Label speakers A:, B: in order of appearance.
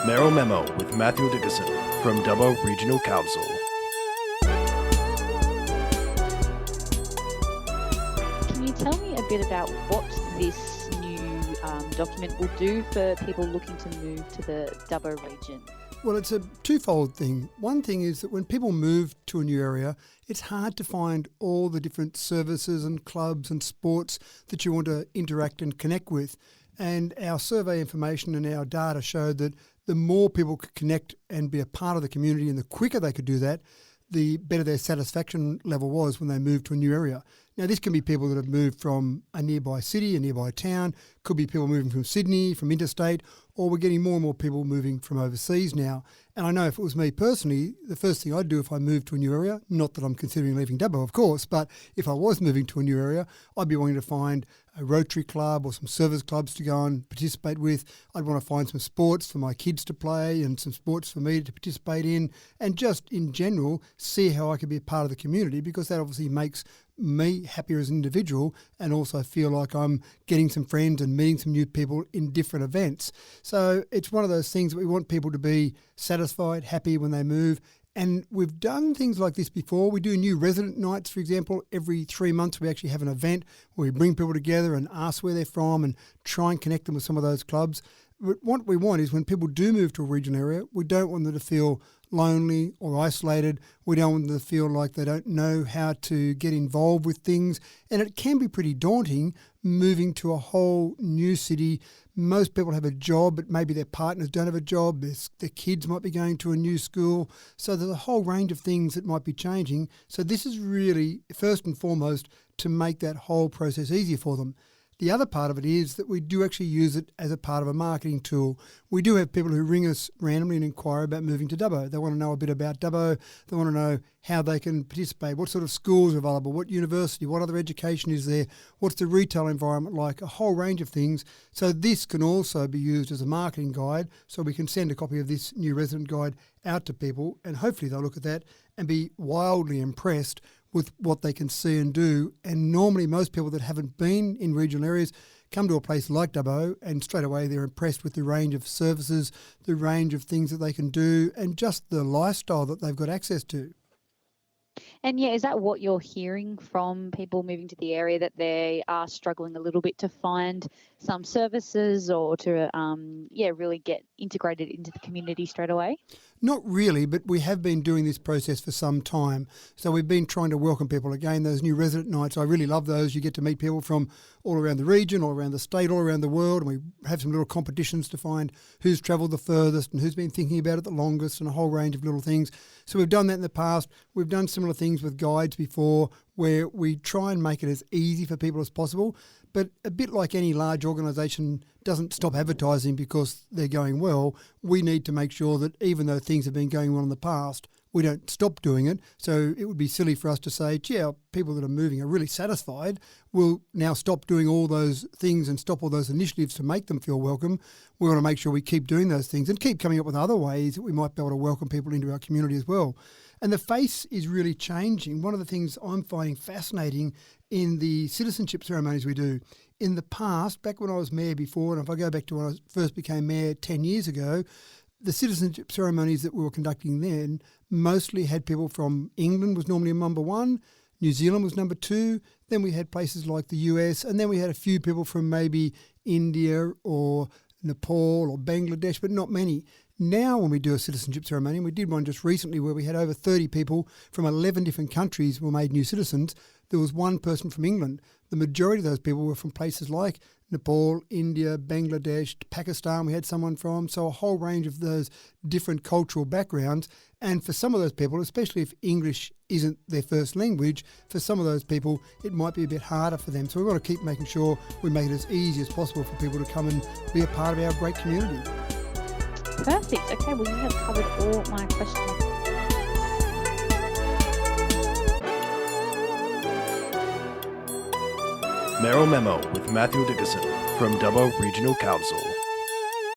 A: Mayoral Memo with Matthew Dickerson from Dubbo Regional Council.
B: Can you tell me a bit about what this new document will do for people looking to move to the Dubbo region?
C: Well, it's a twofold thing. One thing is that when people move to a new area, it's hard to find all the different services and clubs and sports that you want to interact and connect with. And our survey information and our data showed that the more people could connect and be a part of the community and the quicker they could do that, the better their satisfaction level was when they moved to a new area. Now, this can be people that have moved from a nearby city, a nearby town, could be people moving from Sydney, from interstate, or we're getting more and more people moving from overseas now. And I know if it was me personally, the first thing I'd do if I moved to a new area, not that I'm considering leaving Dubbo, of course, but if I was moving to a new area, I'd be wanting to find a Rotary club or some service clubs to go and participate with. I'd want to find some sports for my kids to play and some sports for me to participate in, and just in general see how I could be a part of the community, because that obviously makes me happier as an individual and also feel like I'm getting some friends and meeting some new people in different events. So it's one of those things that we want people to be satisfied, happy when they move. And we've done things like this before. We do new resident nights, for example. Every 3 months we actually have an event where we bring people together and ask where they're from and try and connect them with some of those clubs. But what we want is when people do move to a regional area, we don't want them to feel lonely or isolated. We don't want them to feel like they don't know how to get involved with things. And it can be pretty daunting moving to a whole new city. Most people have a job, but maybe their partners don't have a job. Their kids might be going to a new school. So there's a whole range of things that might be changing. So this is really, first and foremost, to make that whole process easier for them. The other part of it is that we do actually use it as a part of a marketing tool. We do have people who ring us randomly and inquire about moving to Dubbo. They want to know a bit about Dubbo. They want to know how they can participate, what sort of schools are available, what university, what other education is there, what's the retail environment like, a whole range of things. So this can also be used as a marketing guide, so we can send a copy of this new resident guide out to people, and hopefully they'll look at that and be wildly impressed with what they can see and do. And normally most people that haven't been in regional areas come to a place like Dubbo and straight away they're impressed with the range of services, the range of things that they can do, and just the lifestyle that they've got access to.
B: And yeah, is that what you're hearing from people moving to the area, that they are struggling a little bit to find some services or to really get integrated into the community straight away?
C: Not really, but we have been doing this process for some time. So we've been trying to welcome people. Again, those new resident nights, I really love those. You get to meet people from all around the region, all around the state, all around the world. And we have some little competitions to find who's travelled the furthest and who's been thinking about it the longest, and a whole range of little things. So we've done that in the past. We've done similar things with guides before, where we try and make it as easy for people as possible. But a bit like any large organisation doesn't stop advertising because they're going well, we need to make sure that even though things have been going well in the past, we don't stop doing it. So it would be silly for us to say, gee, our people that are moving are really satisfied. We'll now stop doing all those things and stop all those initiatives to make them feel welcome. We want to make sure we keep doing those things and keep coming up with other ways that we might be able to welcome people into our community as well. And the face is really changing. One of the things I'm finding fascinating in the citizenship ceremonies we do, in the past, back when I was mayor before, and if I go back to when I first became mayor 10 years ago, the citizenship ceremonies that we were conducting then mostly had people from England was normally number one, New Zealand was number two, then we had places like the US, and then we had a few people from maybe India or Nepal or Bangladesh, but not many. Now when we do a citizenship ceremony, and we did one just recently where we had over 30 people from 11 different countries were made new citizens, there was one person from England. The majority of those people were from places like Nepal, India, Bangladesh, Pakistan we had someone from, so a whole range of those different cultural backgrounds. And for some of those people, especially if English isn't their first language, for some of those people it might be a bit harder for them. So we want to keep making sure we make it as easy as possible for people to come and be a part of our great community.
B: Perfect. Okay, well, you have covered all my questions.
A: Mayoral Memo with Matthew Dickerson from Dubbo Regional Council.